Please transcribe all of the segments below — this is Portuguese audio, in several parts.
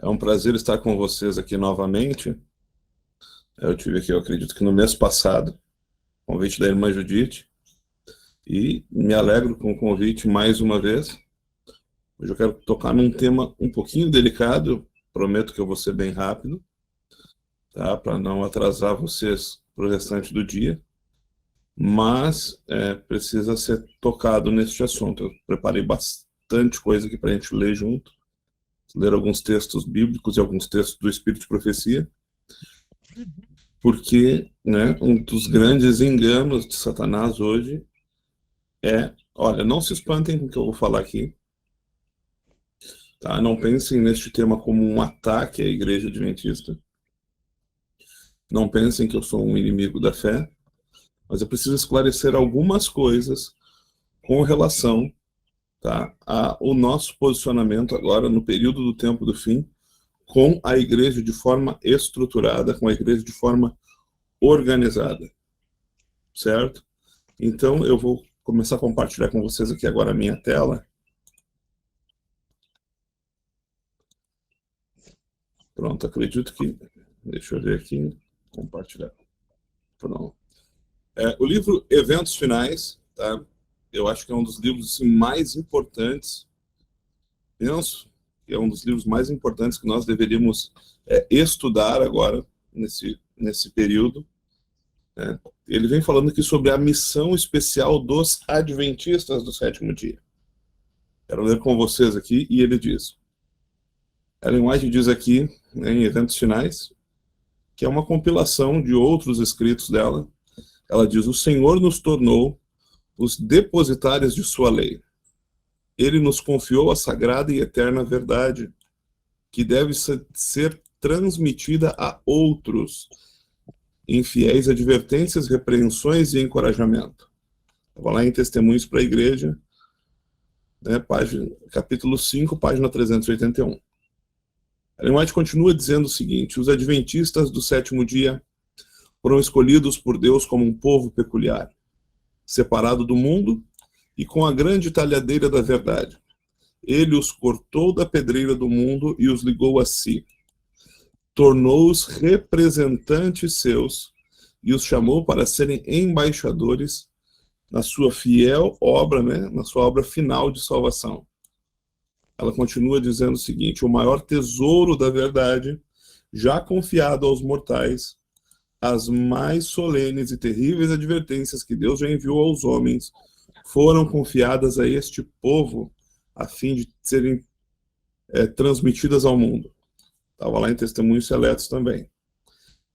É um prazer estar com vocês aqui novamente. Eu tive aqui, eu acredito que no mês passado, convite da irmã Judite, e me alegro com o convite mais uma vez. Hoje eu quero tocar num tema um pouquinho delicado, prometo que eu vou ser bem rápido, tá? Para não atrasar vocês para o restante do dia, mas precisa ser tocado neste assunto. Eu preparei bastante coisa aqui para a gente ler junto, ler alguns textos bíblicos e alguns textos do Espírito de Profecia, porque, né, um dos grandes enganos de Satanás hoje olha, não se espantem com o que eu vou falar aqui, tá? Não pensem neste tema como um ataque à igreja adventista, não pensem que eu sou um inimigo da fé, mas eu preciso esclarecer algumas coisas com relação, tá, ao nosso posicionamento agora no período do tempo do fim, com a igreja de forma estruturada, com a igreja de forma organizada, certo? Então eu vou começar a compartilhar com vocês aqui agora a minha tela. Pronto, acredito que... Deixa eu ver aqui, compartilhar. Pronto. O livro Eventos Finais, tá? Eu acho que é um dos livros assim, mais importantes, penso que é um dos livros mais importantes que nós deveríamos estudar agora, nesse período. Né? Ele vem falando aqui sobre a missão especial dos adventistas do sétimo dia. Quero ler com vocês aqui, e ele diz... Ellen White diz aqui, né, em Eventos Finais, que é uma compilação de outros escritos dela. Ela diz: o Senhor nos tornou os depositários de sua lei. Ele nos confiou a sagrada e eterna verdade, que deve ser transmitida a outros, em fiéis advertências, repreensões e encorajamento. Estava lá em Testemunhos para a Igreja, né, capítulo 5, página 381. Ellen White continua dizendo o seguinte: os adventistas do sétimo dia foram escolhidos por Deus como um povo peculiar, separado do mundo e com a grande talhadeira da verdade. Ele os cortou da pedreira do mundo e os ligou a si. Tornou-os representantes seus e os chamou para serem embaixadores na sua fiel obra, né, na sua obra final de salvação. Ela continua dizendo o seguinte: o maior tesouro da verdade, já confiado aos mortais, as mais solenes e terríveis advertências que Deus já enviou aos homens, foram confiadas a este povo, a fim de serem transmitidas ao mundo. Estava lá em Testemunhos Seletos também.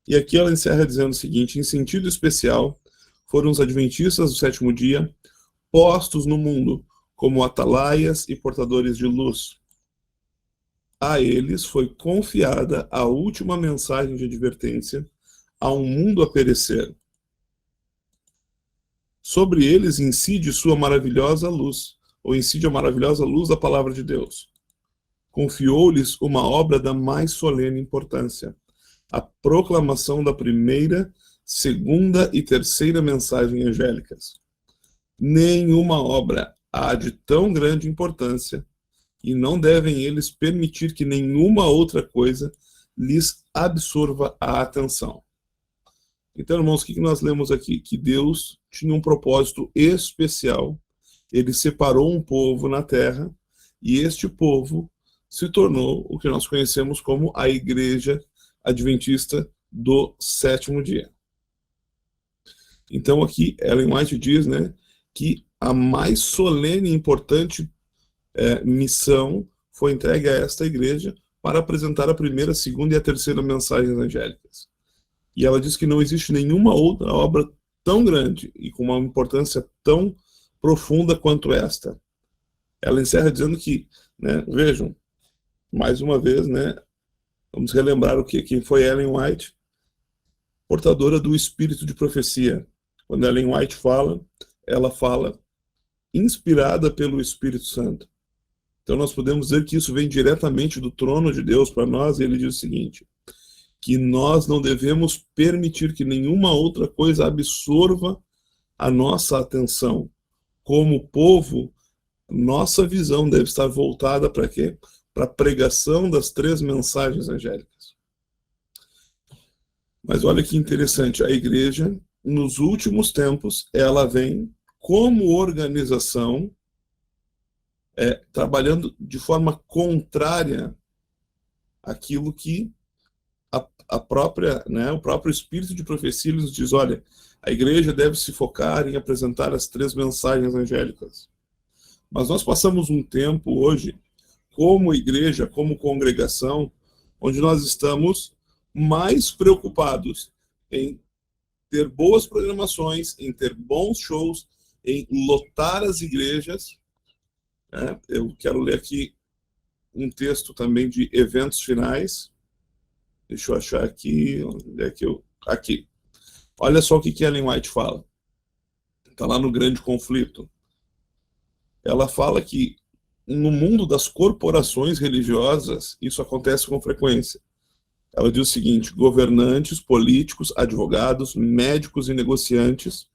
E aqui ela encerra dizendo o seguinte: em sentido especial, foram os adventistas do sétimo dia postos no mundo como atalaias e portadores de luz. A eles foi confiada a última mensagem de advertência a um mundo a perecer. Sobre eles incide sua maravilhosa luz, ou incide a maravilhosa luz da palavra de Deus. Confiou-lhes uma obra da mais solene importância, a proclamação da primeira, segunda e terceira mensagem angélicas. Nenhuma obra há de tão grande importância, e não devem eles permitir que nenhuma outra coisa lhes absorva a atenção. Então, irmãos, o que nós lemos aqui? Que Deus tinha um propósito especial, ele separou um povo na terra, e este povo se tornou o que nós conhecemos como a Igreja Adventista do sétimo dia. Então aqui Ellen White diz, né, que a mais solene e importante missão foi entregue a esta igreja para apresentar a primeira, a segunda e a terceira mensagens angélicas. E ela diz que não existe nenhuma outra obra tão grande e com uma importância tão profunda quanto esta. Ela encerra dizendo que, né, vejam, mais uma vez, né, vamos relembrar quem foi Ellen White, portadora do espírito de profecia. Quando Ellen White fala, ela fala inspirada pelo Espírito Santo. Então nós podemos dizer que isso vem diretamente do trono de Deus para nós, e ele diz o seguinte: que nós não devemos permitir que nenhuma outra coisa absorva a nossa atenção. Como povo, nossa visão deve estar voltada para quê? para a pregação das 3 mensagens angélicas. Mas olha que interessante, a igreja, nos últimos tempos, ela vem como organização, trabalhando de forma contrária àquilo que a própria, né, o próprio espírito de profecia nos diz: olha, a igreja deve se focar em apresentar as 3 mensagens angélicas. Mas nós passamos um tempo hoje, como igreja, como congregação, onde nós estamos mais preocupados em ter boas programações, em ter bons shows, em lotar as igrejas. Eu quero ler aqui um texto também de eventos finais. Deixa eu achar aqui. Onde é que eu... Aqui. Olha só o que Ellen White fala. Está lá no Grande Conflito. Ela fala que no mundo das corporações religiosas, isso acontece com frequência. Ela diz o seguinte: governantes, políticos, advogados, médicos e negociantes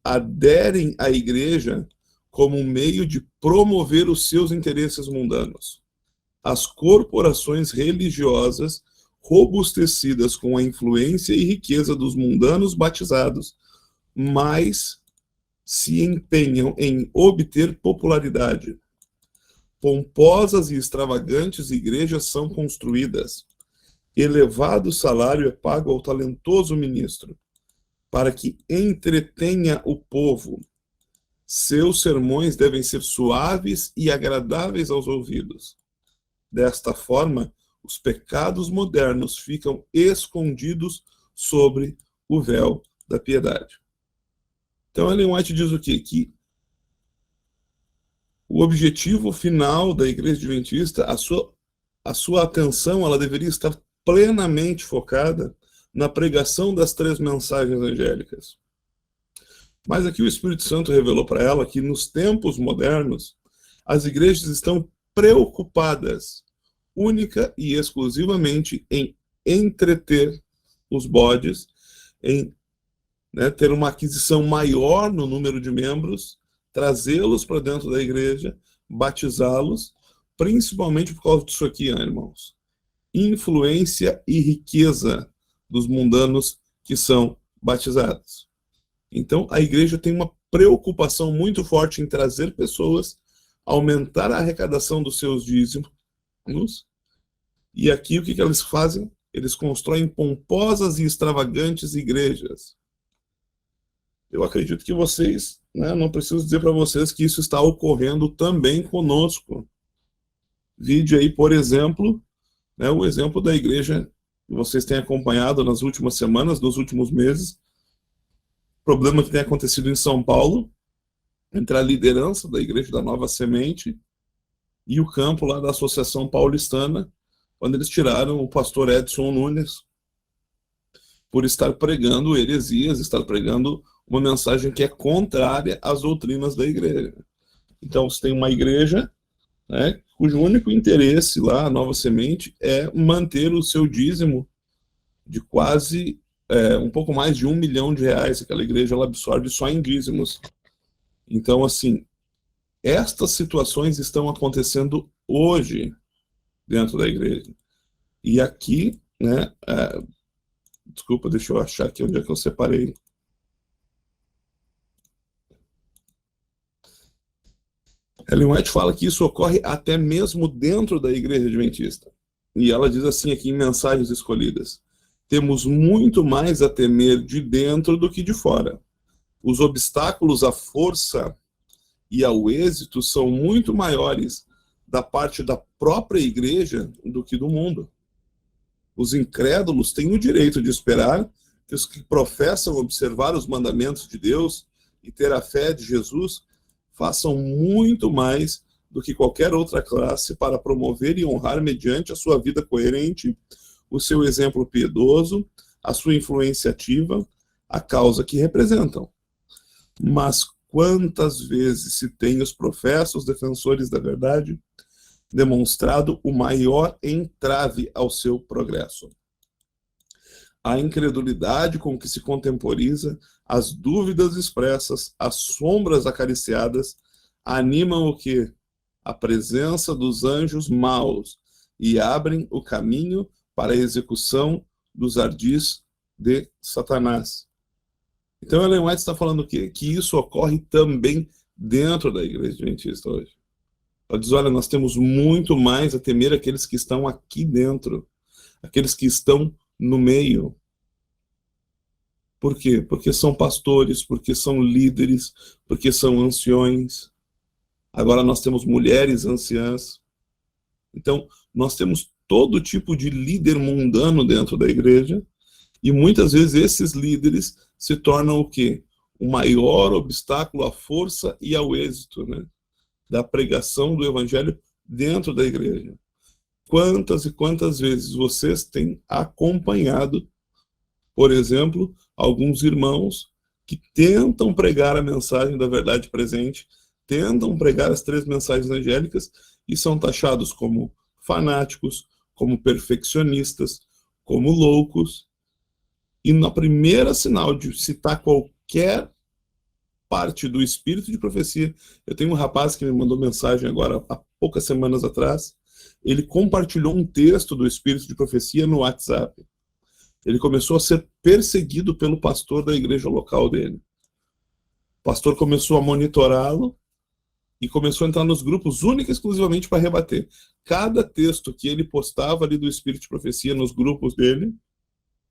aderem à igreja como um meio de promover os seus interesses mundanos. As corporações religiosas, robustecidas com a influência e riqueza dos mundanos batizados, mais se empenham em obter popularidade. Pomposas e extravagantes igrejas são construídas. Elevado salário é pago ao talentoso ministro, para que entretenha o povo. Seus sermões devem ser suaves e agradáveis aos ouvidos. Desta forma, os pecados modernos ficam escondidos sobre o véu da piedade. Então, Ellen White diz o quê? Que o objetivo final da Igreja Adventista, a sua atenção, ela deveria estar plenamente focada na pregação das 3 mensagens angélicas. Mas aqui o Espírito Santo revelou para ela que nos tempos modernos, as igrejas estão preocupadas única e exclusivamente em entreter os bodes, em ter uma aquisição maior no número de membros, trazê-los para dentro da igreja, batizá-los, principalmente por causa disso aqui, irmãos: influência e riqueza dos mundanos que são batizados. Então, a igreja tem uma preocupação muito forte em trazer pessoas, aumentar a arrecadação dos seus dízimos, e aqui o que eles fazem? Eles constroem pomposas e extravagantes igrejas. Eu acredito que vocês, não preciso dizer para vocês que isso está ocorrendo também conosco. Vide aí, por exemplo, o exemplo da igreja que vocês têm acompanhado nas últimas semanas, nos últimos meses, problema que tem acontecido em São Paulo, entre a liderança da Igreja da Nova Semente e o campo lá da Associação Paulistana, quando eles tiraram o pastor Edson Nunes por estar pregando heresias, estar pregando uma mensagem que é contrária às doutrinas da igreja. Então, você tem uma igreja, cujo único interesse lá, a Nova Semente, é manter o seu dízimo de quase um pouco mais de R$1 milhão. Aquela igreja ela absorve só em dízimos. Então, assim, estas situações estão acontecendo hoje dentro da igreja. E aqui, desculpa, deixa eu achar aqui onde é que eu separei. Ellen White fala que isso ocorre até mesmo dentro da Igreja Adventista. E ela diz assim aqui em Mensagens Escolhidas: temos muito mais a temer de dentro do que de fora. Os obstáculos à força e ao êxito são muito maiores da parte da própria igreja do que do mundo. Os incrédulos têm o direito de esperar que os que professam observar os mandamentos de Deus e ter a fé de Jesus façam muito mais do que qualquer outra classe para promover e honrar, mediante a sua vida coerente, o seu exemplo piedoso, a sua influência ativa, a causa que representam. Mas quantas vezes se tem os professos defensores da verdade demonstrado o maior entrave ao seu progresso? A incredulidade com que se contemporiza, as dúvidas expressas, as sombras acariciadas, animam o quê? a presença dos anjos maus e abrem o caminho para a execução dos ardis de Satanás. Então, Ellen White está falando o quê? Que isso ocorre também dentro da igreja adventista hoje. Ela diz, olha, nós temos muito mais a temer aqueles que estão aqui dentro, aqueles que estão no meio. Por quê? Porque são pastores, porque são líderes, porque são anciões. Agora nós temos mulheres anciãs. Então, nós temos todo tipo de líder mundano dentro da igreja, e muitas vezes esses líderes se tornam o quê? O maior obstáculo à força e ao êxito, né, da pregação do evangelho dentro da igreja. Quantas e quantas vezes vocês têm acompanhado, por exemplo, alguns irmãos que tentam pregar a mensagem da verdade presente, tentam pregar as 3 mensagens angélicas e são taxados como fanáticos, como perfeccionistas, como loucos. E na primeira sinal de citar qualquer parte do espírito de profecia, eu tenho um rapaz que me mandou mensagem agora, há poucas semanas atrás, ele compartilhou um texto do espírito de profecia no WhatsApp. Ele começou a ser perseguido pelo pastor da igreja local dele. O pastor começou a monitorá-lo e começou a entrar nos grupos única e exclusivamente para rebater. Cada texto que ele postava ali do espírito de profecia nos grupos dele,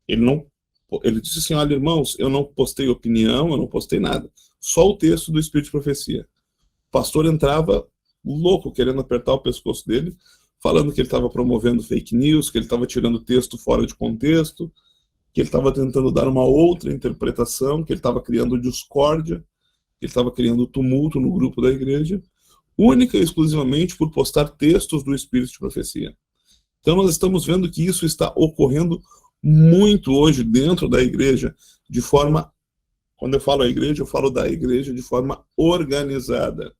ele disse assim, olha, irmãos, eu não postei opinião, eu não postei nada. Só o texto do espírito de profecia. O pastor entrava louco, querendo apertar o pescoço dele, falando que ele estava promovendo fake news, que ele estava tirando o texto fora de contexto, que ele estava tentando dar uma outra interpretação, que ele estava criando discórdia, que ele estava criando tumulto no grupo da igreja, única e exclusivamente por postar textos do espírito de profecia. Então nós estamos vendo que isso está ocorrendo muito hoje dentro da igreja, de forma, quando eu falo a igreja, eu falo da igreja de forma organizada.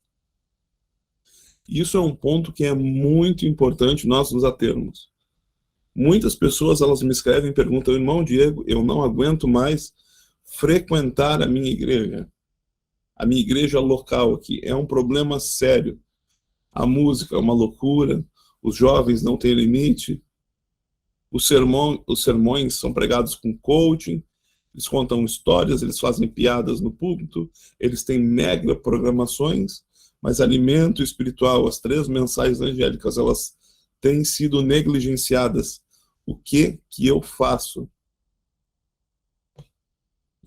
Isso é um ponto que é muito importante nós nos atermos. Muitas pessoas, elas me escrevem e perguntam, irmão Diego, eu não aguento mais frequentar a minha igreja local aqui, é um problema sério. A música é uma loucura, os jovens não têm limite, os sermões são pregados com coaching, eles contam histórias, eles fazem piadas no púlpito, eles têm mega programações, mas alimento espiritual, as 3 mensagens angélicas, elas têm sido negligenciadas. O que eu faço?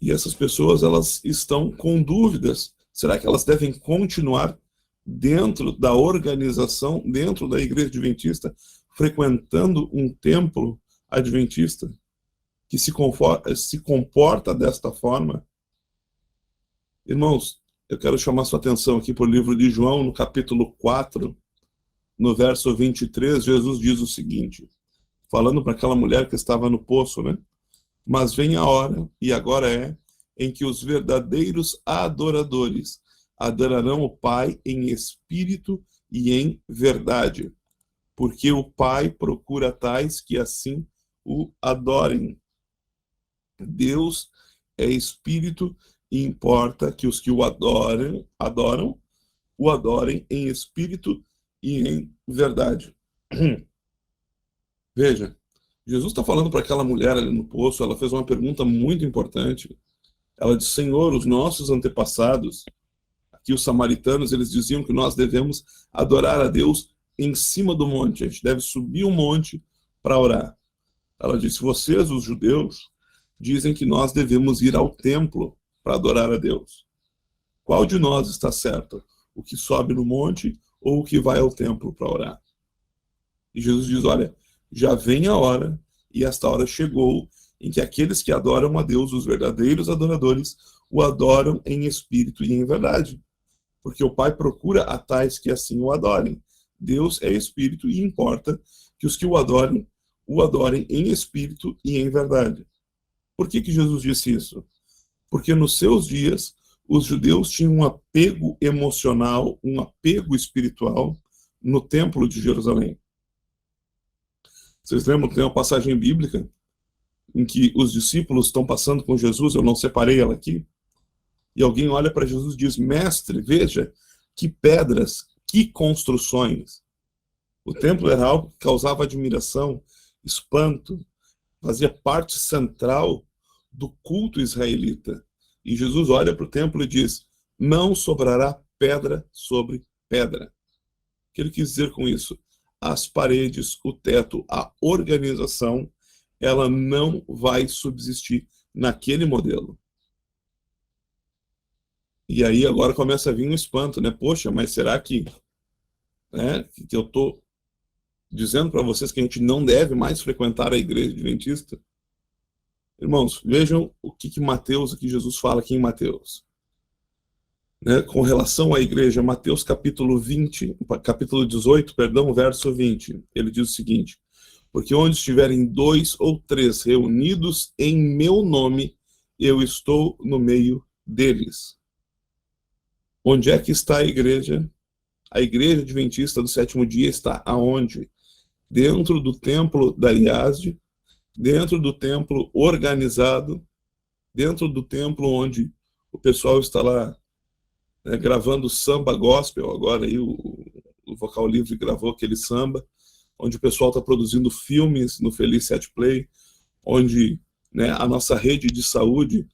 E essas pessoas, elas estão com dúvidas. Será que elas devem continuar dentro da organização, dentro da igreja adventista, frequentando um templo adventista que se comporta desta forma? Irmãos, eu quero chamar sua atenção aqui para o livro de João, no capítulo 4, no verso 23, Jesus diz o seguinte, falando para aquela mulher que estava no poço, né? Mas vem a hora, e agora é, em que os verdadeiros adoradores adorarão o Pai em espírito e em verdade, porque o Pai procura tais que assim o adorem. Deus é espírito e importa que os que o adoram o adorem em espírito e em verdade. Veja, Jesus está falando para aquela mulher ali no poço, ela fez uma pergunta muito importante. Ela disse, Senhor, os nossos antepassados, aqui os samaritanos, eles diziam que nós devemos adorar a Deus em cima do monte, a gente deve subir um monte para orar. Ela disse, vocês, os judeus, dizem que nós devemos ir ao templo para adorar a Deus. Qual de nós está certo? O que sobe no monte ou o que vai ao templo para orar? E Jesus diz, olha, já vem a hora, e esta hora chegou, em que aqueles que adoram a Deus, os verdadeiros adoradores, o adoram em espírito e em verdade. Porque o Pai procura a tais que assim o adorem. Deus é espírito e importa que os que o adorem em espírito e em verdade. Por que Jesus disse isso? Porque nos seus dias, os judeus tinham um apego emocional, um apego espiritual no templo de Jerusalém. Vocês lembram que tem uma passagem bíblica em que os discípulos estão passando com Jesus, eu não separei ela aqui, e alguém olha para Jesus e diz, mestre, veja que pedras Que construções! O templo era algo que causava admiração, espanto, fazia parte central do culto israelita. E Jesus olha para o templo e diz: não sobrará pedra sobre pedra. O que ele quis dizer com isso? As paredes, o teto, a organização, ela não vai subsistir naquele modelo. E aí agora começa a vir um espanto, né? Poxa, mas será que, né, que eu estou dizendo para vocês que a gente não deve mais frequentar a igreja adventista? Irmãos, vejam o que Mateus, o que Jesus fala aqui em Mateus. Né, com relação à igreja, Mateus capítulo 18, verso 20, ele diz o seguinte: porque onde estiverem 2 ou 3 reunidos em meu nome, eu estou no meio deles. Onde é que está a igreja? A igreja adventista do sétimo dia está aonde? Dentro do templo da IASD, dentro do templo organizado, dentro do templo onde o pessoal está lá, né, gravando samba gospel. Agora aí o Vocal Livre gravou aquele samba, onde o pessoal está produzindo filmes no Feliz 7 Play, onde, né, a nossa rede de saúde.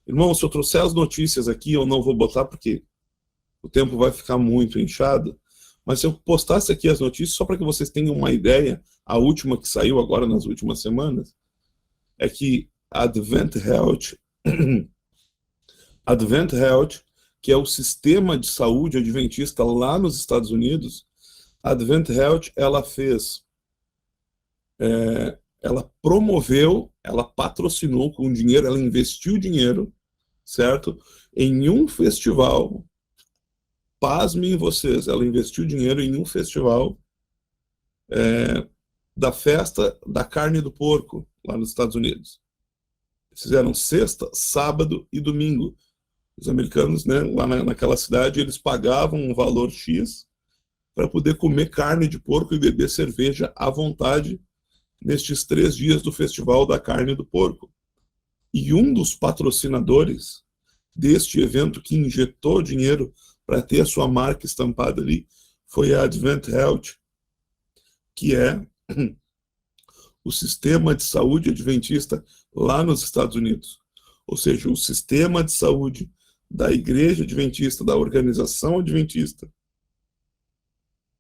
Irmão, se eu trouxer as notícias aqui, eu não vou botar porque o tempo vai ficar muito inchado, mas se eu postasse aqui as notícias, só para que vocês tenham uma ideia, a última que saiu agora nas últimas semanas, é que Advent Health, que é o sistema de saúde adventista lá nos Estados Unidos, Advent Health, ela fez, ela promoveu, ela patrocinou com dinheiro, ela investiu dinheiro, certo? Em um festival, pasmem vocês, ela investiu dinheiro em um festival da festa da carne do porco, lá nos Estados Unidos. Fizeram sexta, sábado e domingo. Os americanos, né, lá naquela cidade, eles pagavam um valor X para poder comer carne de porco e beber cerveja à vontade nestes 3 dias do Festival da Carne do Porco. E um dos patrocinadores deste evento que injetou dinheiro para ter a sua marca estampada ali foi a Advent Health, que é o sistema de saúde adventista lá nos Estados Unidos. Ou seja, o sistema de saúde da igreja adventista, da organização adventista,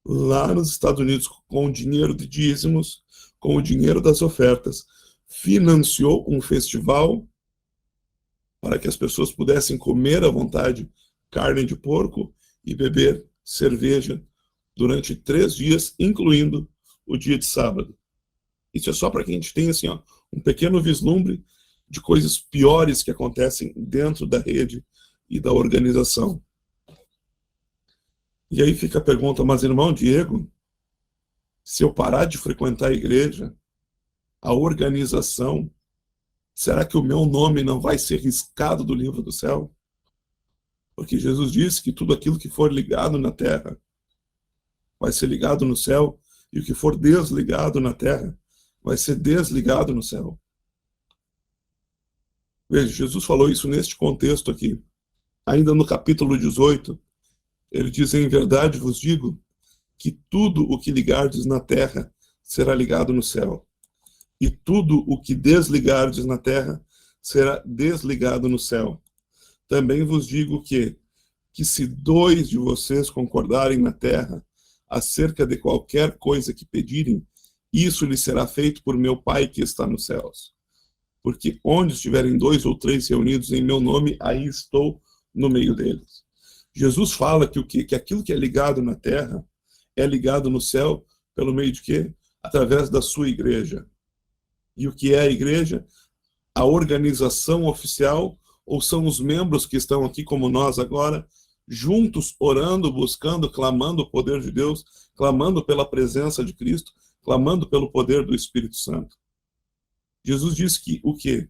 lá nos Estados Unidos, com o dinheiro de dízimos, com o dinheiro das ofertas, financiou um festival para que as pessoas pudessem comer à vontade carne de porco e beber cerveja durante 3 dias, incluindo o dia de sábado. Isso é só para que a gente tenha assim, ó, um pequeno vislumbre de coisas piores que acontecem dentro da rede e da organização. E aí fica a pergunta: mas irmão Diego, se eu parar de frequentar a igreja, a organização, será que o meu nome não vai ser riscado do livro do céu? Porque Jesus disse que tudo aquilo que for ligado na terra vai ser ligado no céu, e o que for desligado na terra vai ser desligado no céu. Veja, Jesus falou isso neste contexto aqui. Ainda no capítulo 18, ele diz: em verdade vos digo que tudo o que ligardes na terra será ligado no céu, e tudo o que desligardes na terra será desligado no céu. Também vos digo que se 2 de vocês concordarem na terra acerca de qualquer coisa que pedirem, isso lhe será feito por meu Pai que está nos céus. Porque onde estiverem 2 ou 3 reunidos em meu nome, aí estou no meio deles. Jesus fala que aquilo que é ligado na terra é ligado no céu pelo meio de quê? Através da sua igreja. E o que é a igreja? A organização oficial, ou são os membros que estão aqui como nós agora, juntos, orando, buscando, clamando o poder de Deus, clamando pela presença de Cristo, clamando pelo poder do Espírito Santo. Jesus disse que o quê?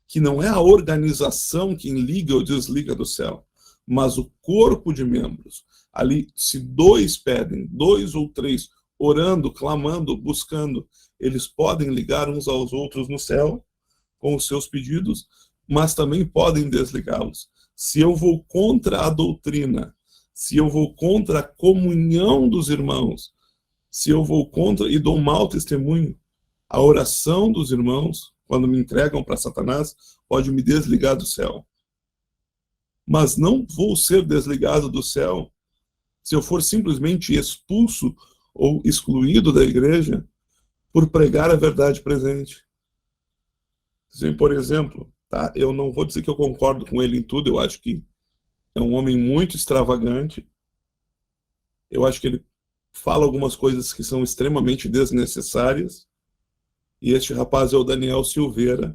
Que não é a organização quem liga ou desliga do céu, mas o corpo de membros. Ali, se 2 pedem, 2 ou 3, orando, clamando, buscando, eles podem ligar uns aos outros no céu com os seus pedidos, mas também podem desligá-los. Se eu vou contra a doutrina, se eu vou contra a comunhão dos irmãos, se eu vou contra e dou mau testemunho, a oração dos irmãos, quando me entregam para Satanás, pode me desligar do céu. Mas não vou ser desligado do céu se eu for simplesmente expulso ou excluído da igreja por pregar a verdade presente. Assim, por exemplo, tá? Eu não vou dizer que eu concordo com ele em tudo, eu acho que é um homem muito extravagante, eu acho que ele fala algumas coisas que são extremamente desnecessárias, e este rapaz é o Daniel Silveira.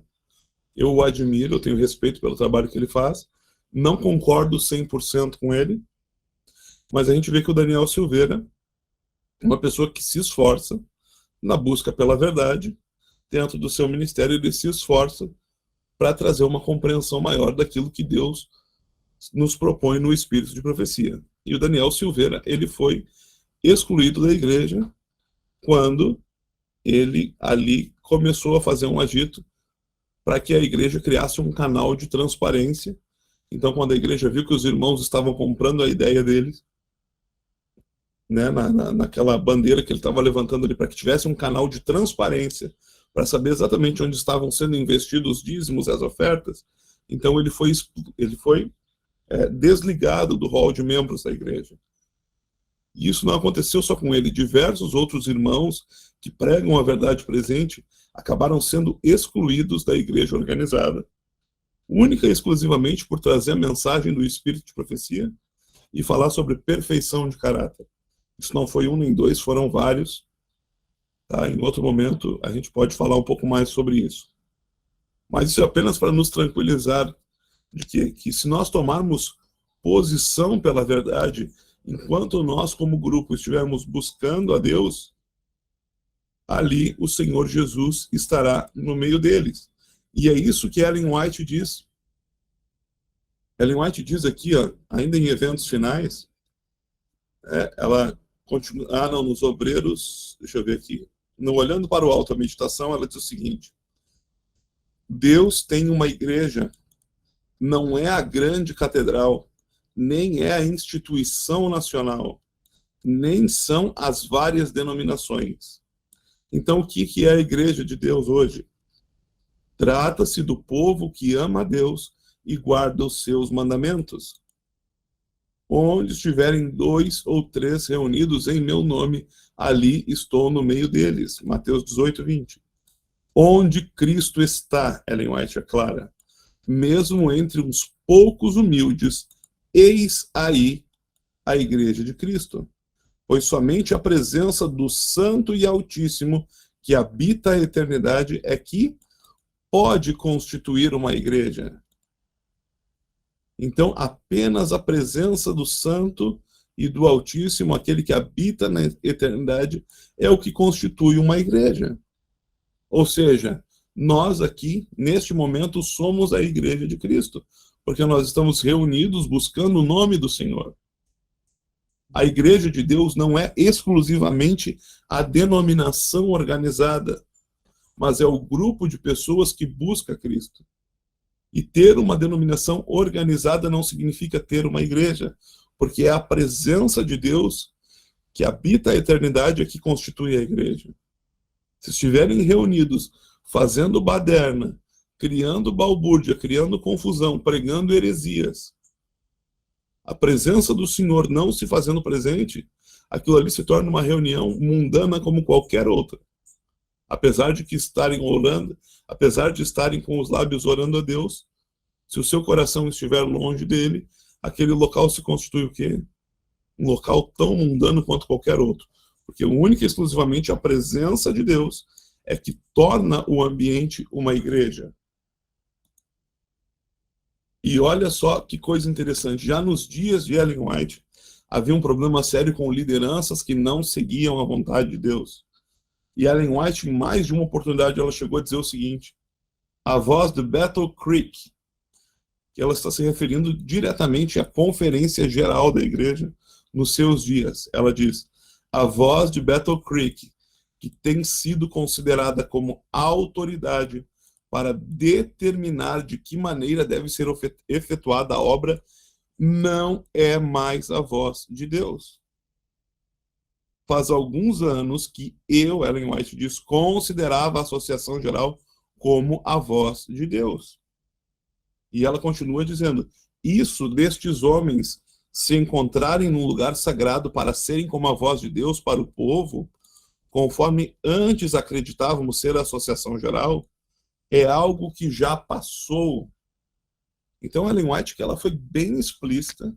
Eu o admiro, eu tenho respeito pelo trabalho que ele faz, não concordo 100% com ele, mas a gente vê que o Daniel Silveira é uma pessoa que se esforça na busca pela verdade, dentro do seu ministério ele se esforça para trazer uma compreensão maior daquilo que Deus nos propõe no espírito de profecia. E o Daniel Silveira, ele foi excluído da igreja quando ele ali começou a fazer um agito para que a igreja criasse um canal de transparência. Então, quando a igreja viu que os irmãos estavam comprando a ideia deles, né, naquela bandeira que ele estava levantando ali, para que tivesse um canal de transparência, para saber exatamente onde estavam sendo investidos os dízimos e as ofertas, então ele foi desligado do rol de membros da igreja. E isso não aconteceu só com ele. Diversos outros irmãos que pregam a verdade presente acabaram sendo excluídos da igreja organizada, única e exclusivamente por trazer a mensagem do espírito de profecia e falar sobre perfeição de caráter. Isso não foi um nem dois, foram vários. Tá? Em outro momento a gente pode falar um pouco mais sobre isso. Mas isso é apenas para nos tranquilizar de que se nós tomarmos posição pela verdade, enquanto nós como grupo estivermos buscando a Deus, ali o Senhor Jesus estará no meio deles. E é isso que Ellen White diz. Ellen White diz aqui, ó, ainda em Eventos Finais, ela continua, nos Obreiros, deixa eu ver aqui, no Olhando para o Alto, a meditação, ela diz o seguinte: Deus tem uma igreja, não é a grande catedral, nem é a instituição nacional, nem são as várias denominações. Então, o que é a igreja de Deus hoje? Trata-se do povo que ama a Deus e guarda os seus mandamentos. Onde estiverem 2 ou 3 reunidos em meu nome, ali estou no meio deles. Mateus 18, 20. Onde Cristo está, Ellen White é clara, mesmo entre uns poucos humildes, eis aí a igreja de Cristo. Pois somente a presença do Santo e Altíssimo, que habita a eternidade, é que pode constituir uma igreja. Então, apenas a presença do Santo e do Altíssimo, aquele que habita na eternidade, é o que constitui uma igreja. Ou seja, nós aqui, neste momento, somos a igreja de Cristo, porque nós estamos reunidos buscando o nome do Senhor. A igreja de Deus não é exclusivamente a denominação organizada, mas é o grupo de pessoas que busca Cristo. E ter uma denominação organizada não significa ter uma igreja, porque é a presença de Deus que habita a eternidade que constitui a igreja. Se estiverem reunidos, fazendo baderna, criando balbúrdia, criando confusão, pregando heresias, a presença do Senhor não se fazendo presente, aquilo ali se torna uma reunião mundana como qualquer outra. Apesar de que estarem orando, apesar de estarem com os lábios orando a Deus, se o seu coração estiver longe dele, aquele local se constitui o quê? Um local tão mundano quanto qualquer outro. Porque única e exclusivamente a presença de Deus é que torna o ambiente uma igreja. E olha só que coisa interessante, já nos dias de Ellen White, havia um problema sério com lideranças que não seguiam a vontade de Deus. E Ellen White, em mais de uma oportunidade, ela chegou a dizer o seguinte: a voz de Battle Creek, que ela está se referindo diretamente à conferência geral da igreja nos seus dias. Ela diz, a voz de Battle Creek, que tem sido considerada como autoridade para determinar de que maneira deve ser efetuada a obra não é mais a voz de Deus. Faz alguns anos que eu, Ellen White diz, considerava a Associação Geral como a voz de Deus. E ela continua dizendo, isso destes homens se encontrarem num lugar sagrado para serem como a voz de Deus para o povo, conforme antes acreditávamos ser a Associação Geral, é algo que já passou. Então, Ellen White, que ela foi bem explícita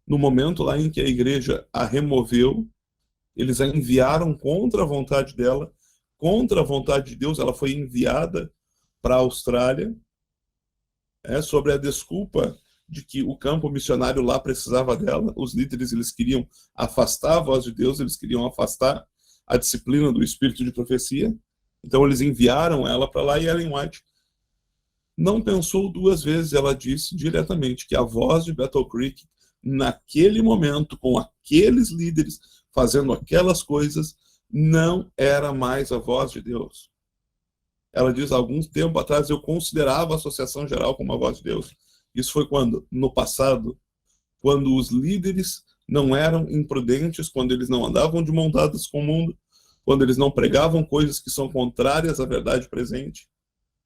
no momento lá em que a igreja a removeu, eles a enviaram contra a vontade dela, contra a vontade de Deus, ela foi enviada para a Austrália, sobre a desculpa de que o campo missionário lá precisava dela. Os líderes, eles queriam afastar a voz de Deus, eles queriam afastar a disciplina do espírito de profecia. Então eles enviaram ela para lá, e Ellen White não pensou duas vezes, ela disse diretamente que a voz de Battle Creek, naquele momento, com aqueles líderes fazendo aquelas coisas, não era mais a voz de Deus. Ela diz, há algum tempo atrás eu considerava a Associação Geral como a voz de Deus. Isso foi quando? No passado, quando os líderes não eram imprudentes, quando eles não andavam de mão dadas com o mundo, quando eles não pregavam coisas que são contrárias à verdade presente.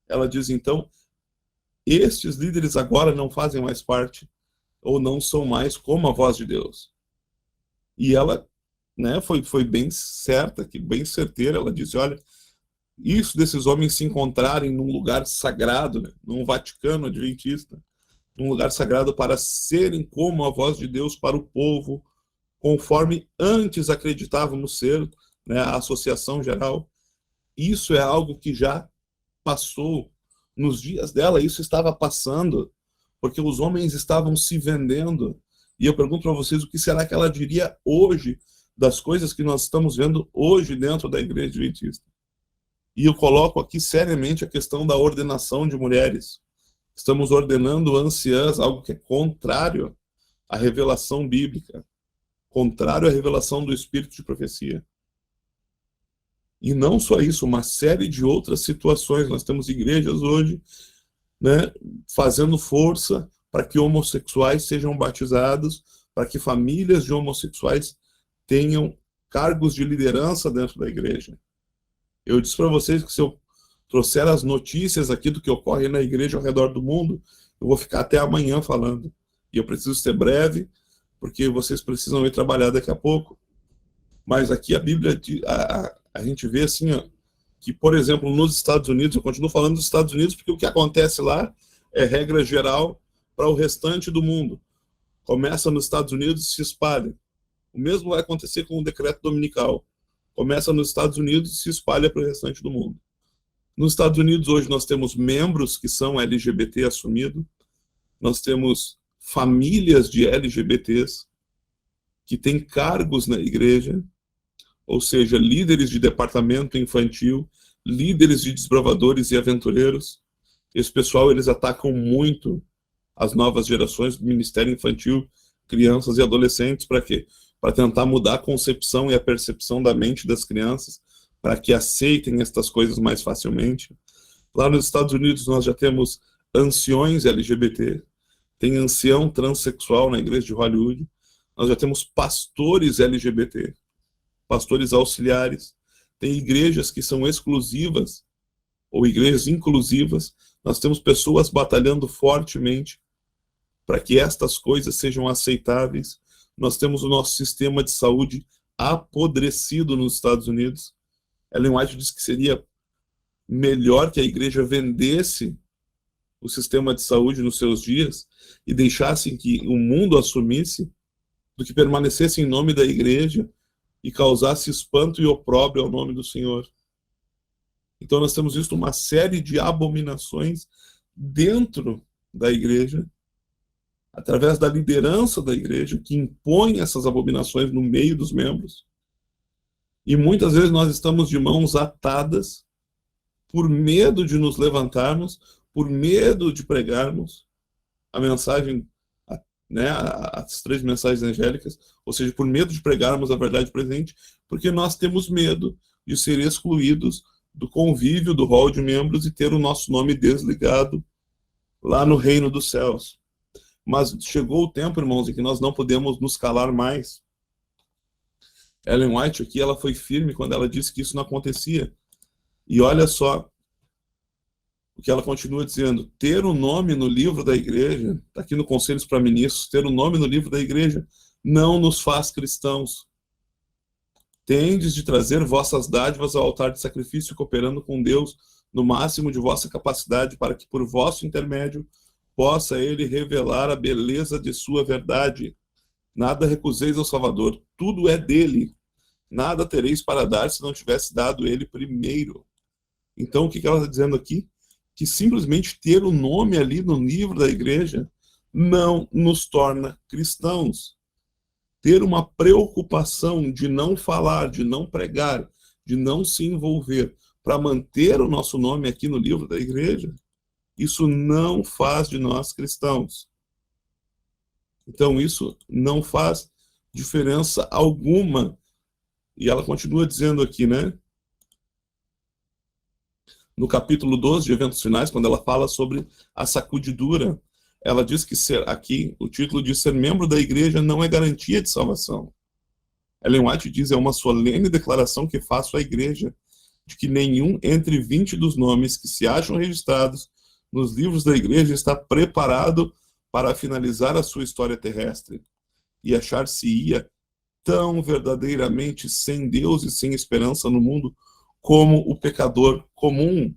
Ela diz, então, estes líderes agora não fazem mais parte, ou não são mais como a voz de Deus. E ela, foi bem certa, bem certeira, ela disse, olha, isso desses homens se encontrarem num lugar sagrado, num Vaticano adventista, num lugar sagrado para serem como a voz de Deus para o povo, conforme antes acreditávamos ser, a Associação Geral, isso é algo que já passou. Nos dias dela, isso estava passando, porque os homens estavam se vendendo. E eu pergunto para vocês, o que será que ela diria hoje das coisas que nós estamos vendo hoje dentro da igreja adventista? E eu coloco aqui seriamente a questão da ordenação de mulheres. Estamos ordenando anciãs, algo que é contrário à revelação bíblica, contrário à revelação do espírito de profecia. E não só isso, uma série de outras situações. Nós temos igrejas hoje, fazendo força para que homossexuais sejam batizados, para que famílias de homossexuais tenham cargos de liderança dentro da igreja. Eu disse para vocês que se eu trouxer as notícias aqui do que ocorre na igreja ao redor do mundo, eu vou ficar até amanhã falando. E eu preciso ser breve, porque vocês precisam ir trabalhar daqui a pouco. Mas aqui a Bíblia, a gente vê assim, que, por exemplo, nos Estados Unidos, eu continuo falando dos Estados Unidos, porque o que acontece lá é regra geral para o restante do mundo. Começa nos Estados Unidos e se espalha. O mesmo vai acontecer com o decreto dominical. Começa nos Estados Unidos e se espalha para o restante do mundo. Nos Estados Unidos, hoje, nós temos membros que são LGBT assumidos, nós temos famílias de LGBTs que têm cargos na igreja, ou seja, líderes de departamento infantil, líderes de desbravadores e aventureiros. Esse pessoal, eles atacam muito as novas gerações do ministério infantil, crianças e adolescentes, para quê? Para tentar mudar a concepção e a percepção da mente das crianças, para que aceitem estas coisas mais facilmente. Lá nos Estados Unidos nós já temos anciões LGBT, tem ancião transexual na igreja de Hollywood, nós já temos pastores LGBT, pastores auxiliares, tem igrejas que são exclusivas, ou igrejas inclusivas, nós temos pessoas batalhando fortemente para que estas coisas sejam aceitáveis. Nós temos o nosso sistema de saúde apodrecido nos Estados Unidos. Ellen White diz que seria melhor que a igreja vendesse o sistema de saúde nos seus dias e deixasse que o mundo assumisse, do que permanecesse em nome da igreja e causasse espanto e opróbrio ao nome do Senhor. Então nós temos visto uma série de abominações dentro da igreja, através da liderança da igreja, que impõe essas abominações no meio dos membros. E muitas vezes nós estamos de mãos atadas por medo de nos levantarmos, por medo de pregarmos a mensagem, as 3 mensagens angélicas, ou seja, por medo de pregarmos a verdade presente, porque nós temos medo de ser excluídos do convívio, do hall de membros e ter o nosso nome desligado lá no reino dos céus. Mas chegou o tempo, irmãos, em que nós não podemos nos calar mais. Ellen White aqui, ela foi firme quando ela disse que isso não acontecia. E olha só o que ela continua dizendo: ter o nome no livro da igreja, está aqui no Conselhos para Ministros, ter o nome no livro da igreja não nos faz cristãos. Tendes de trazer vossas dádivas ao altar de sacrifício, cooperando com Deus no máximo de vossa capacidade, para que por vosso intermédio possa ele revelar a beleza de sua verdade. Nada recuseis ao Salvador, tudo é dele. Nada tereis para dar se não tivesse dado ele primeiro. Então, o que ela está dizendo aqui? Que simplesmente ter o nome ali no livro da igreja não nos torna cristãos. Ter uma preocupação de não falar, de não pregar, de não se envolver, para manter o nosso nome aqui no livro da igreja, isso não faz de nós cristãos. Então, isso não faz diferença alguma. E ela continua dizendo aqui, né? No capítulo 12 de Eventos Finais, quando ela fala sobre a sacudidura, ela diz que aqui, o título de ser membro da igreja não é garantia de salvação. Ellen White diz: é uma solene declaração que faço à igreja, de que nenhum entre 20 dos nomes que se acham registrados nos livros da igreja está preparado para finalizar a sua história terrestre e achar-se-ia tão verdadeiramente sem Deus e sem esperança no mundo como o pecador comum.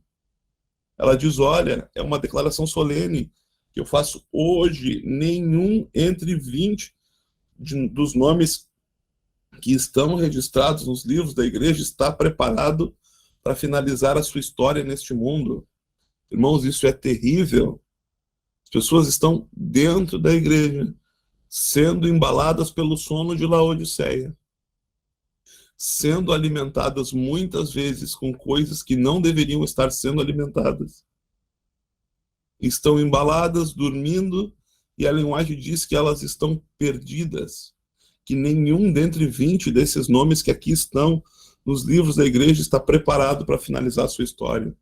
Ela diz: olha, é uma declaração solene que eu faço hoje, nenhum entre 20 dos nomes que estão registrados nos livros da igreja está preparado para finalizar a sua história neste mundo. Irmãos, isso é terrível. As pessoas estão dentro da igreja, sendo embaladas pelo sono de Laodiceia, sendo alimentadas muitas vezes com coisas que não deveriam estar sendo alimentadas. Estão embaladas, dormindo, e Ellen White diz que elas estão perdidas, que nenhum dentre 20 desses nomes que aqui estão nos livros da igreja está preparado para finalizar a sua história.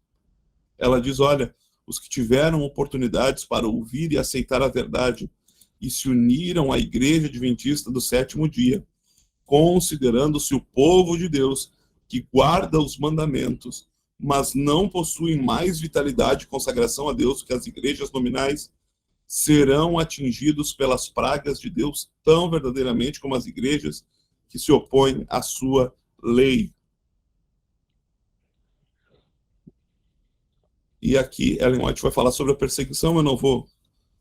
Ela diz: olha, os que tiveram oportunidades para ouvir e aceitar a verdade e se uniram à igreja adventista do sétimo dia, considerando-se o povo de Deus que guarda os mandamentos, mas não possuem mais vitalidade e consagração a Deus que as igrejas nominais, serão atingidos pelas pragas de Deus tão verdadeiramente como as igrejas que se opõem à sua lei. E aqui Ellen White vai falar sobre a perseguição. Eu não vou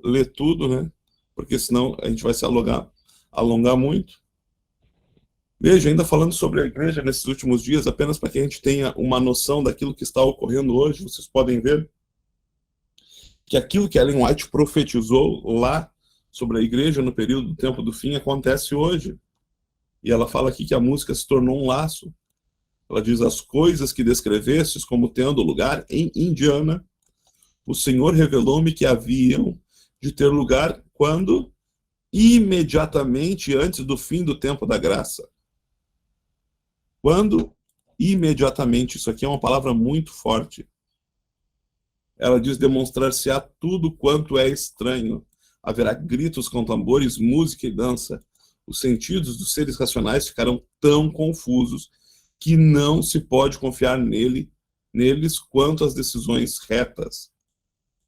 ler tudo, né? Porque senão a gente vai se alongar muito. Veja, ainda falando sobre a igreja nesses últimos dias, apenas para que a gente tenha uma noção daquilo que está ocorrendo hoje, vocês podem ver que aquilo que Ellen White profetizou lá sobre a igreja no período do tempo do fim acontece hoje. E ela fala aqui que a música se tornou um laço. Ela diz: as coisas que descrevestes como tendo lugar em Indiana, o Senhor revelou-me que haviam de ter lugar quando? Imediatamente antes do fim do tempo da graça. Quando? Imediatamente. Isso aqui é uma palavra muito forte. Ela diz: demonstrar-se-á tudo quanto é estranho. Haverá gritos com tambores, música e dança. Os sentidos dos seres racionais ficarão tão confusos que não se pode confiar neles quanto às decisões retas.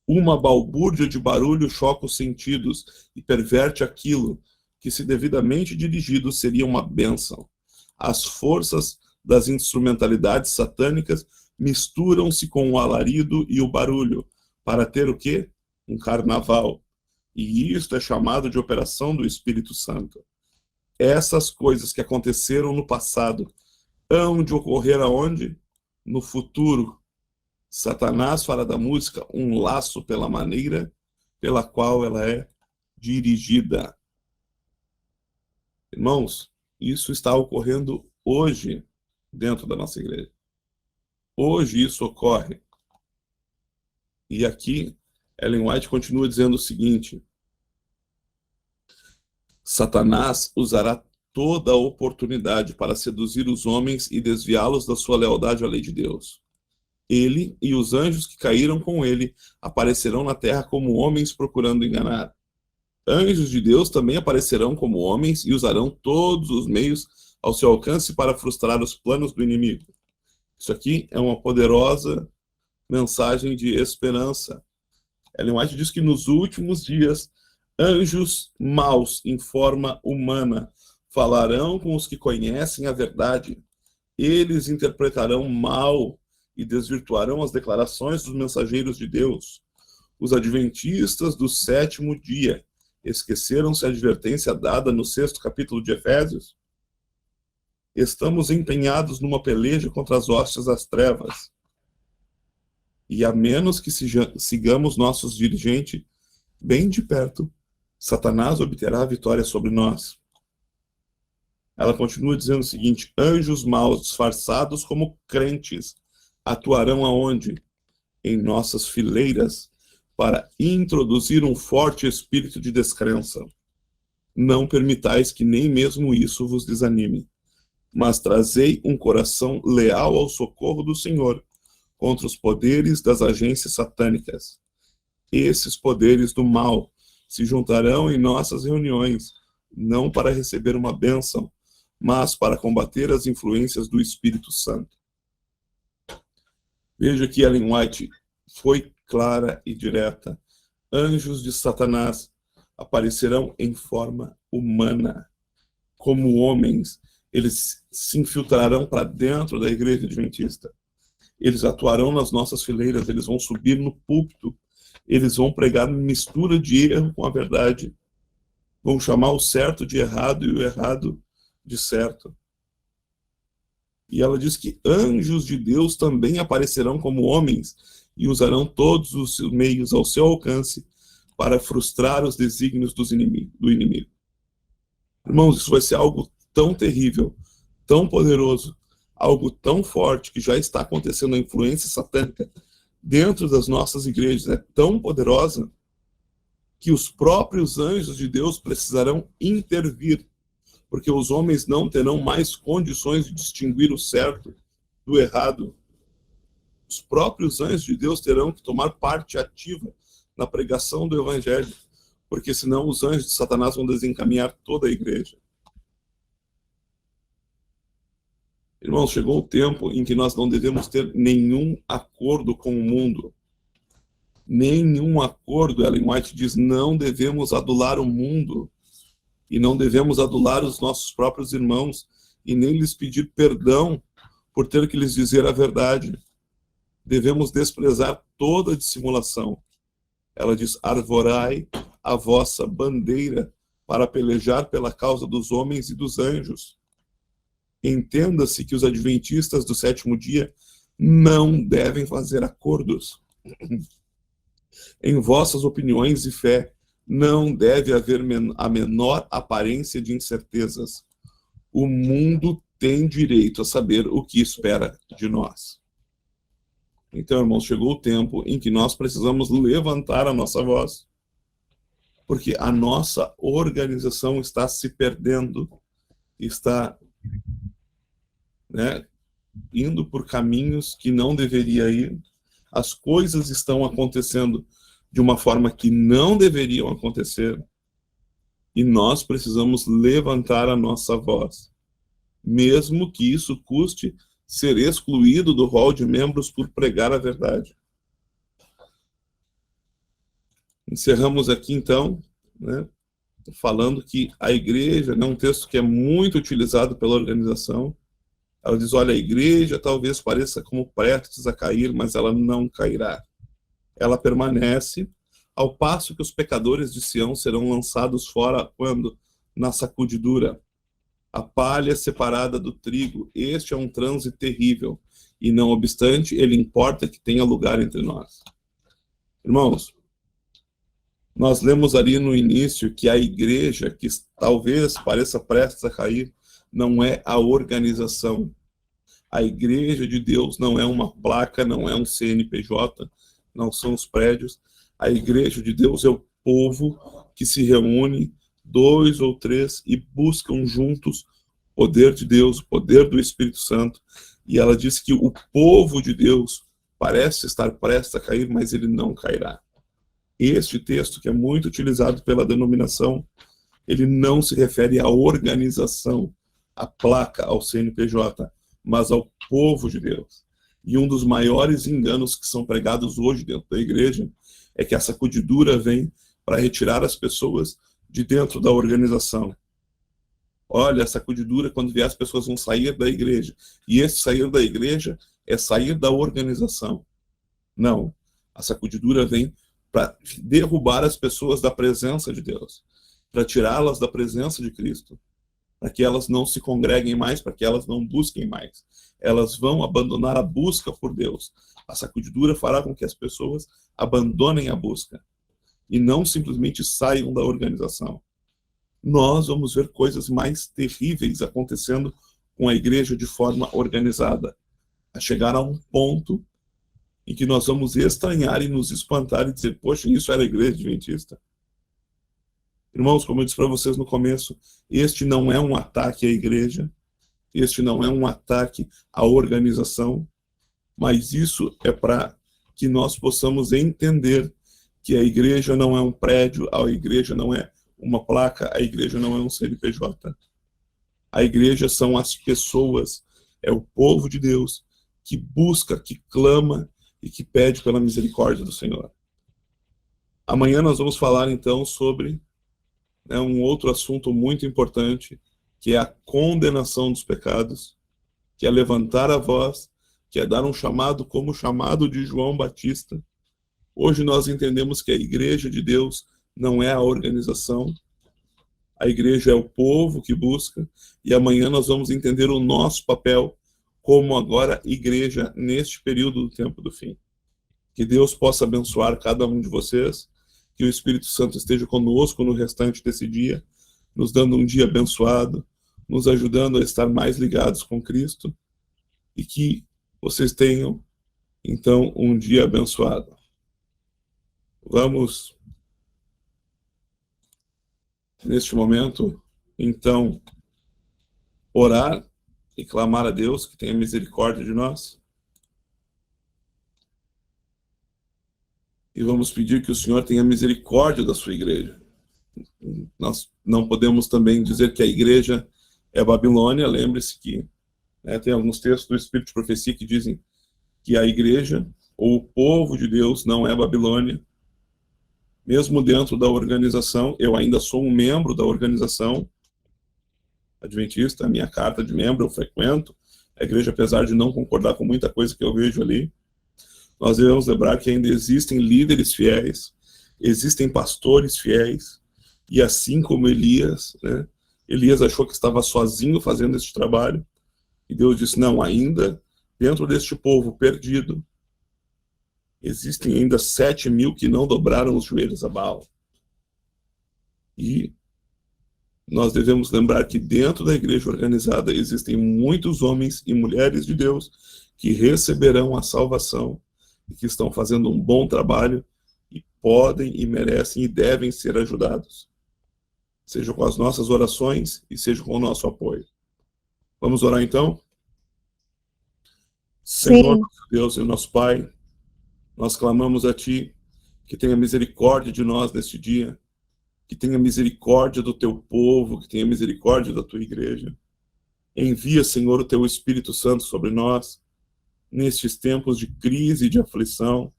Uma balbúrdia de barulho choca os sentidos e perverte aquilo que, se devidamente dirigido, seria uma bênção. As forças das instrumentalidades satânicas misturam-se com o alarido e o barulho para ter o quê? Um carnaval. E isto é chamado de operação do Espírito Santo. Essas coisas que aconteceram no passado hão de ocorrer aonde? No futuro. Satanás fará da música um laço pela maneira pela qual ela é dirigida. Irmãos, isso está ocorrendo hoje dentro da nossa igreja. Hoje isso ocorre. E aqui, Ellen White continua dizendo o seguinte: Satanás usará toda a oportunidade para seduzir os homens e desviá-los da sua lealdade à lei de Deus. Ele e os anjos que caíram com ele aparecerão na terra como homens procurando enganar. Anjos de Deus também aparecerão como homens e usarão todos os meios ao seu alcance para frustrar os planos do inimigo. Isso aqui é uma poderosa mensagem de esperança. Ellen White diz que nos últimos dias, anjos maus em forma humana falarão com os que conhecem a verdade. Eles interpretarão mal e desvirtuarão as declarações dos mensageiros de Deus. Os adventistas do sétimo dia esqueceram-se a advertência dada no 6º capítulo de Efésios? Estamos empenhados numa peleja contra as hostes das trevas. E a menos que sigamos nossos dirigentes bem de perto, Satanás obterá a vitória sobre nós. Ela continua dizendo o seguinte: anjos maus disfarçados como crentes atuarão aonde? Em nossas fileiras, para introduzir um forte espírito de descrença. Não permitais que nem mesmo isso vos desanime, mas trazei um coração leal ao socorro do Senhor contra os poderes das agências satânicas. Esses poderes do mal se juntarão em nossas reuniões, não para receber uma bênção, mas para combater as influências do Espírito Santo. Veja que Ellen White foi clara e direta. Anjos de Satanás aparecerão em forma humana. Como homens, eles se infiltrarão para dentro da igreja adventista. Eles atuarão nas nossas fileiras, eles vão subir no púlpito, eles vão pregar mistura de erro com a verdade. Vão chamar o certo de errado e o errado de certo. E ela diz que anjos de Deus também aparecerão como homens e usarão todos os meios ao seu alcance para frustrar os desígnios do inimigo. Irmãos, isso vai ser algo tão terrível, tão poderoso, algo tão forte que já está acontecendo. A influência satânica dentro das nossas igrejas é tão poderosa que os próprios anjos de Deus precisarão intervir, porque os homens não terão mais condições de distinguir o certo do errado. Os próprios anjos de Deus terão que tomar parte ativa na pregação do evangelho, porque senão os anjos de Satanás vão desencaminhar toda a igreja. Irmãos, chegou o tempo em que nós não devemos ter nenhum acordo com o mundo. Nenhum acordo, Ellen White diz, não devemos adular o mundo. E não devemos adular os nossos próprios irmãos, e nem lhes pedir perdão por ter que lhes dizer a verdade. Devemos desprezar toda dissimulação. Ela diz, arvorai a vossa bandeira para pelejar pela causa dos homens e dos anjos. Entenda-se que os adventistas do sétimo dia não devem fazer acordos. Em vossas opiniões e fé, não deve haver a menor aparência de incertezas. O mundo tem direito a saber o que espera de nós. Então, irmãos, chegou o tempo em que nós precisamos levantar a nossa voz, porque a nossa organização está se perdendo, está indo por caminhos que não deveria ir. As coisas estão acontecendo de uma forma que não deveriam acontecer, e nós precisamos levantar a nossa voz, mesmo que isso custe ser excluído do rol de membros por pregar a verdade. Encerramos aqui, então, falando que a igreja, é um texto que é muito utilizado pela organização. Ela diz, olha, a igreja talvez pareça como prestes a cair, mas ela não cairá. Ela permanece, ao passo que os pecadores de Sião serão lançados fora quando? Na sacudidura. A palha separada do trigo, este é um transe terrível, e não obstante, ele importa que tenha lugar entre nós. Irmãos, nós lemos ali no início que a igreja, que talvez pareça prestes a cair, não é a organização. A igreja de Deus não é uma placa, não é um CNPJ, não são os prédios. A igreja de Deus é o povo que se reúne, 2 ou 3, e buscam juntos o poder de Deus, o poder do Espírito Santo. E ela diz que o povo de Deus parece estar prestes a cair, mas ele não cairá. Este texto, que é muito utilizado pela denominação, ele não se refere à organização, à placa, ao CNPJ, mas ao povo de Deus. E um dos maiores enganos que são pregados hoje dentro da igreja é que a sacudidura vem para retirar as pessoas de dentro da organização. Olha, a sacudidura, quando vier, as pessoas vão sair da igreja. E esse sair da igreja é sair da organização. Não. A sacudidura vem para derrubar as pessoas da presença de Deus, para tirá-las da presença de Cristo, para que elas não se congreguem mais, para que elas não busquem mais. Elas vão abandonar a busca por Deus. A sacudidura fará com que as pessoas abandonem a busca e não simplesmente saiam da organização. Nós vamos ver coisas mais terríveis acontecendo com a igreja de forma organizada, a chegar a um ponto em que nós vamos estranhar e nos espantar e dizer, poxa, isso era a igreja adventista? Irmãos, como eu disse para vocês no começo, este não é um ataque à igreja, este não é um ataque à organização, mas isso é para que nós possamos entender que a igreja não é um prédio, a igreja não é uma placa, a igreja não é um CNPJ. A igreja são as pessoas, é o povo de Deus que busca, que clama e que pede pela misericórdia do Senhor. Amanhã nós vamos falar então sobre um outro assunto muito importante, que é a condenação dos pecados, que é levantar a voz, que é dar um chamado como o chamado de João Batista. Hoje nós entendemos que a igreja de Deus não é a organização, a igreja é o povo que busca, e amanhã nós vamos entender o nosso papel como agora igreja neste período do tempo do fim. Que Deus possa abençoar cada um de vocês, que o Espírito Santo esteja conosco no restante desse dia, nos dando um dia abençoado, nos ajudando a estar mais ligados com Cristo, e que vocês tenham, então, um dia abençoado. Vamos, neste momento, então, orar e clamar a Deus que tenha misericórdia de nós. E vamos pedir que o Senhor tenha misericórdia da sua igreja. Nós não podemos também dizer que a igreja é a Babilônia. Lembre-se que tem alguns textos do Espírito de Profecia que dizem que a igreja, ou o povo de Deus, não é a Babilônia. Mesmo dentro da organização, eu ainda sou um membro da organização adventista, a minha carta de membro eu frequento a igreja, apesar de não concordar com muita coisa que eu vejo ali. Nós devemos lembrar que ainda existem líderes fiéis, existem pastores fiéis, e assim como Elias, Elias achou que estava sozinho fazendo este trabalho, e Deus disse, não, ainda dentro deste povo perdido, existem ainda 7.000 que não dobraram os joelhos a Baal. E nós devemos lembrar que dentro da igreja organizada existem muitos homens e mulheres de Deus que receberão a salvação e que estão fazendo um bom trabalho e podem e merecem e devem ser ajudados. Seja com as nossas orações e seja com o nosso apoio. Vamos orar então? Senhor, nosso Deus e nosso Pai, nós clamamos a Ti que tenha misericórdia de nós neste dia, que tenha misericórdia do Teu povo, que tenha misericórdia da Tua igreja. Envia, Senhor, o Teu Espírito Santo sobre nós, nestes tempos de crise e de aflição.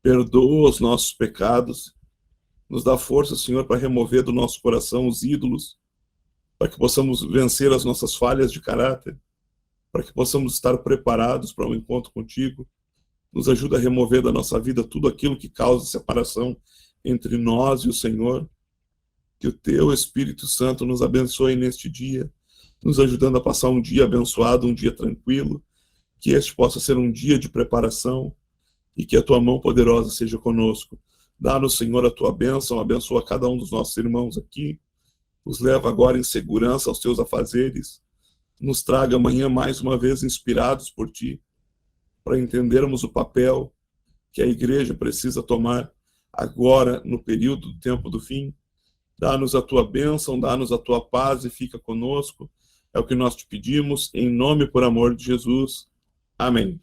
Perdoa os nossos pecados, nos dá força, Senhor, para remover do nosso coração os ídolos, para que possamos vencer as nossas falhas de caráter, para que possamos estar preparados para um encontro contigo. Nos ajuda a remover da nossa vida tudo aquilo que causa separação entre nós e o Senhor. Que o Teu Espírito Santo nos abençoe neste dia, nos ajudando a passar um dia abençoado, um dia tranquilo, que este possa ser um dia de preparação e que a Tua mão poderosa seja conosco. Dá-nos, Senhor, a Tua bênção, abençoa cada um dos nossos irmãos aqui, os leva agora em segurança aos Teus afazeres, nos traga amanhã mais uma vez inspirados por Ti, para entendermos o papel que a igreja precisa tomar agora no período do tempo do fim. Dá-nos a Tua bênção, dá-nos a Tua paz e fica conosco. É o que nós te pedimos, em nome e por amor de Jesus. Amém.